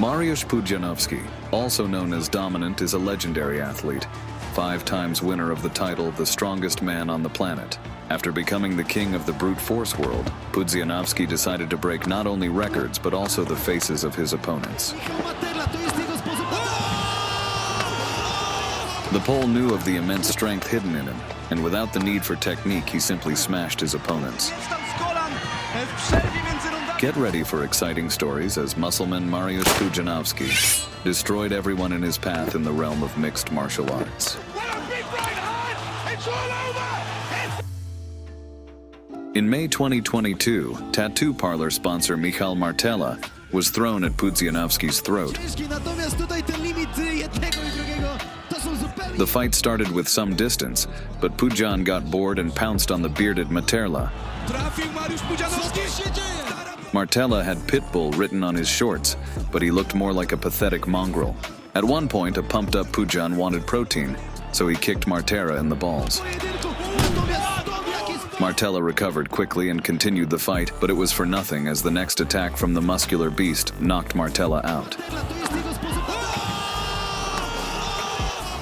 Mariusz Pudzianowski, also known as Dominant, is a legendary athlete, 5 times winner of the title the strongest man on the planet. After becoming the king of the brute force world, Pudzianowski decided to break not only records but also the faces of his opponents. The Pole knew of the immense strength hidden in him, and without the need for technique, he simply smashed his opponents. Get ready for exciting stories as muscleman Mariusz Pudzianowski destroyed everyone in his path in the realm of mixed martial arts. In May 2022, tattoo parlor sponsor Michal Martella was thrown at Pudzianowski's throat. The fight started with some distance, but Pudzian got bored and pounced on the bearded Martella. Martella had Pitbull written on his shorts, but he looked more like a pathetic mongrel. At one point, a pumped-up Pudzian wanted protein, so he kicked Martella in the balls. Martella recovered quickly and continued the fight, but it was for nothing as the next attack from the muscular beast knocked Martella out.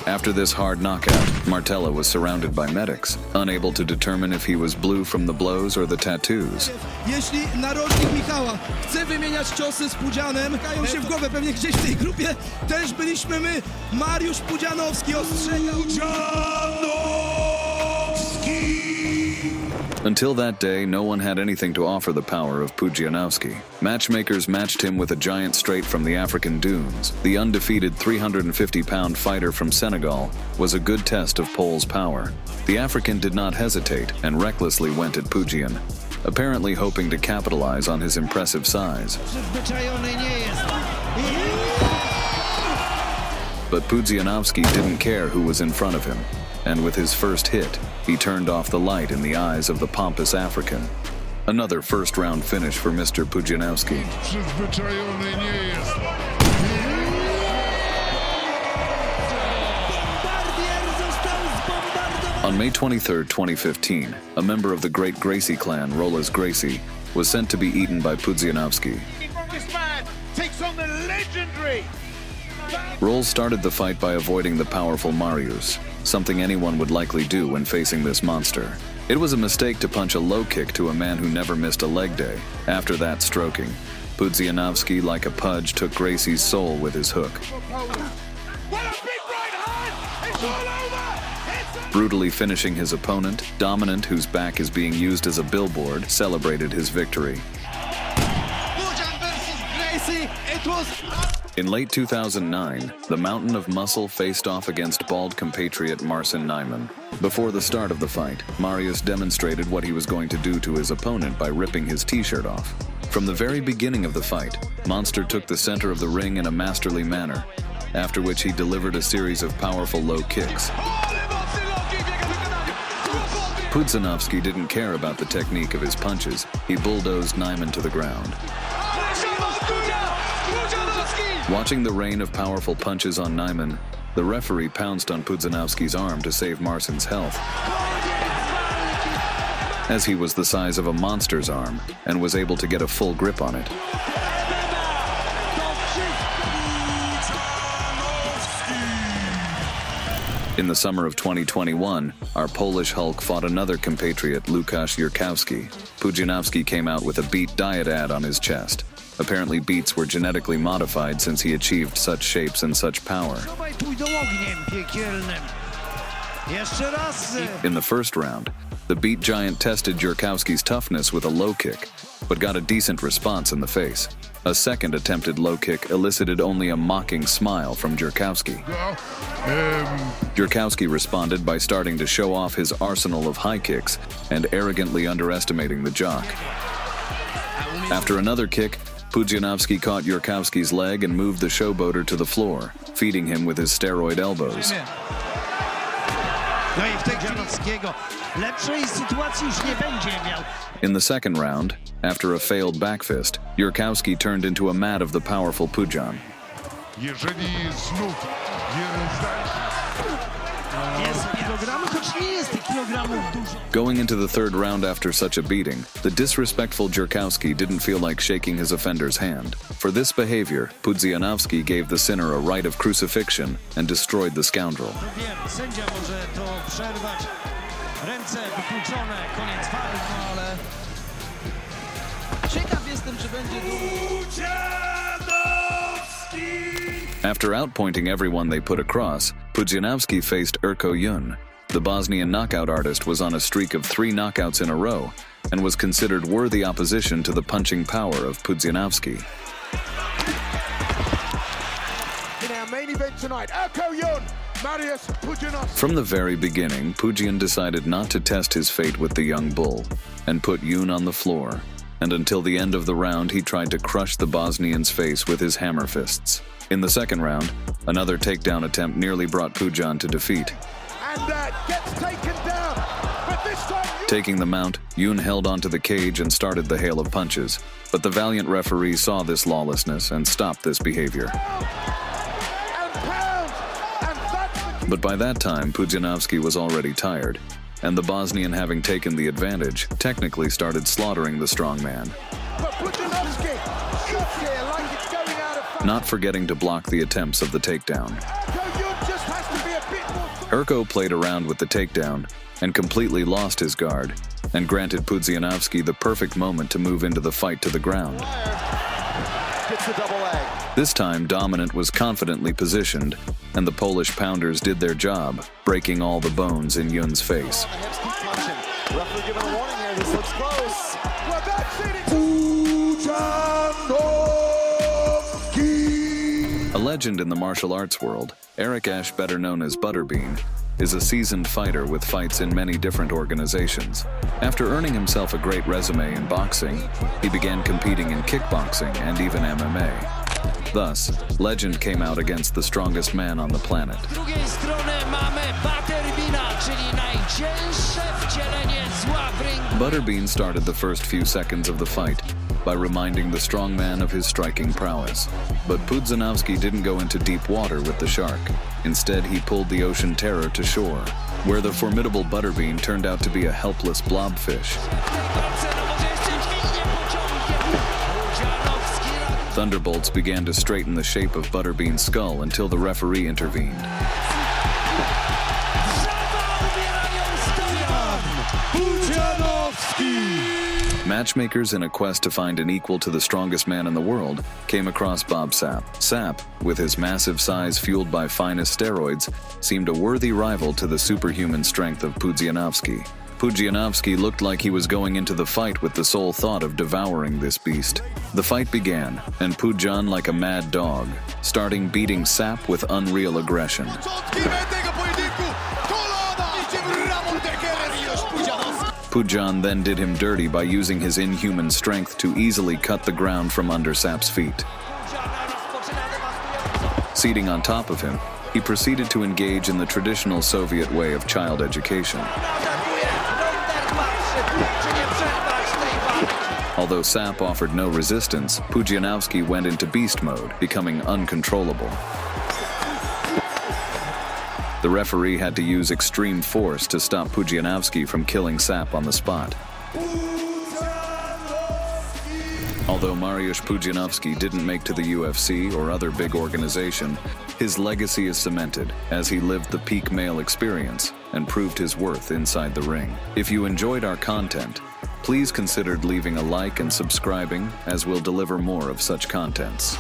After this hard knockout, Martella was surrounded by medics, unable to determine if he was blue from the blows or the tattoos. Jeśli narożnik Michała chce wymieniać ciosy z Pudzianem, kają się w głowę pewnie gdzieś w tej grupie, też byliśmy my, Mariusz Pudzianowski ostrzegał. Until that day, no one had anything to offer the power of Pudzianowski. Matchmakers matched him with a giant straight from the African dunes. The undefeated 350-pound fighter from Senegal was a good test of Pole's power. The African did not hesitate and recklessly went at Pudzian, apparently hoping to capitalize on his impressive size. But Pudzianowski didn't care who was in front of him, and with his first hit, he turned off the light in the eyes of the pompous African. Another first-round finish for Mr. Pudzianowski. On May 23, 2015, a member of the Great Gracie clan, Rollas Gracie, was sent to be eaten by Pudzianowski. Rolls started the fight by avoiding the powerful Mariusz, something anyone would likely do when facing this monster. It was a mistake to punch a low kick to a man who never missed a leg day. After that stroking, Pudzianowski, like a pudge, took Gracie's soul with his hook. Brutally finishing his opponent, Dominant, whose back is being used as a billboard, celebrated his victory. In late 2009, the Mountain of Muscle faced off against bald compatriot Marcin Nyman. Before the start of the fight, Mariusz demonstrated what he was going to do to his opponent by ripping his t-shirt off. From the very beginning of the fight, Monster took the center of the ring in a masterly manner, after which he delivered a series of powerful low kicks. Pudzianowski didn't care about the technique of his punches. He bulldozed Nyman to the ground. Watching the rain of powerful punches on Nyman, the referee pounced on Pudzianowski's arm to save Marcin's health, as he was the size of a monster's arm and was able to get a full grip on it. In the summer of 2021, our Polish Hulk fought another compatriot, Łukasz Jurkowski. Pudzianowski came out with a Beat diet ad on his chest. Apparently, beets were genetically modified since he achieved such shapes and such power. In the first round, the beet giant tested Jurkowski's toughness with a low kick, but got a decent response in the face. A second attempted low kick elicited only a mocking smile from Jurkowski. Jurkowski responded by starting to show off his arsenal of high kicks and arrogantly underestimating the jock. After another kick, Pudzianowski caught Jurkowski's leg and moved the showboater to the floor, feeding him with his steroid elbows. In the second round, after a failed back fist, Jurkowski turned into a mat of the powerful Pudzian. choć nie jest tych kilogramów dużo. Going into the third round after such a beating, the disrespectful Jerkowski didn't feel like shaking his offender's hand. For this behavior, Pudzianowski gave the sinner a rite of crucifixion and destroyed the scoundrel. Wiem, sędzia może to przerwać. Ręce wykluczone, koniec walki, no ale... Ciekaw jestem, czy będzie After outpointing everyone they put across, Pudzianowski faced Erko Yun. The Bosnian knockout artist was on a streak of 3 knockouts in a row and was considered worthy opposition to the punching power of Pudzianowski. In our main event tonight, Erko Yun, Mariusz Pudzianowski. From the very beginning, Pudzian decided not to test his fate with the young bull and put Yun on the floor. And until the end of the round, he tried to crush the Bosnian's face with his hammer fists. In the second round, another takedown attempt nearly brought Pudzian to defeat. And gets taken down, but this time Taking the mount, Yun held onto the cage and started the hail of punches. But the valiant referee saw this lawlessness and stopped this behavior. and pounds, and that's the But by that time, Pudzianowski was already tired, and the Bosnian, having taken the advantage, technically started slaughtering the strongman, But Pudzianowski shoots here like it's going out of not forgetting to block the attempts of the takedown. Erko Yun just has to be a bit more... Erko played around with the takedown and completely lost his guard, and granted Pudzianowski the perfect moment to move into the fight to the ground. Gets the double leg. This time, Dominant was confidently positioned, and the Polish pounders did their job, breaking all the bones in Yun's face. The hips keep punching. Referee giving a warning here. This looks close. Well, that's it. Pudzianowski. A legend in the martial arts world, Eric Ash, better known as Butterbean, is a seasoned fighter with fights in many different organizations. After earning himself a great resume in boxing, he began competing in kickboxing and even MMA. Thus, legend came out against the strongest man on the planet. Z drugiej strony mamy Butterbeana, czyli najcięższe wcielenie zła w ringu. Butterbean started the first few seconds of the fight by reminding the strongman of his striking prowess. But Pudzianowski didn't go into deep water with the shark. Instead, he pulled the ocean terror to shore, where the formidable Butterbean turned out to be a helpless blobfish. Thunderbolts began to straighten the shape of Butterbean's skull until the referee intervened. Matchmakers, in a quest to find an equal to the strongest man in the world, came across Bob Sapp. Sapp, with his massive size fueled by finest steroids, seemed a worthy rival to the superhuman strength of Pudzianowski. Pudzianowski looked like he was going into the fight with the sole thought of devouring this beast. The fight began, and Pudzian, like a mad dog, starting beating Sapp with unreal aggression. Pudzian then did him dirty by using his inhuman strength to easily cut the ground from under Sapp's feet. Seating on top of him, he proceeded to engage in the traditional Soviet way of child education. Although Sapp offered no resistance, Pudzianowski went into beast mode, becoming uncontrollable. The referee had to use extreme force to stop Pudzianowski from killing Sapp on the spot. Although Mariusz Pudzianowski didn't make to the UFC or other big organization, his legacy is cemented as he lived the peak male experience and proved his worth inside the ring. If you enjoyed our content, please consider leaving a like and subscribing, as we'll deliver more of such contents.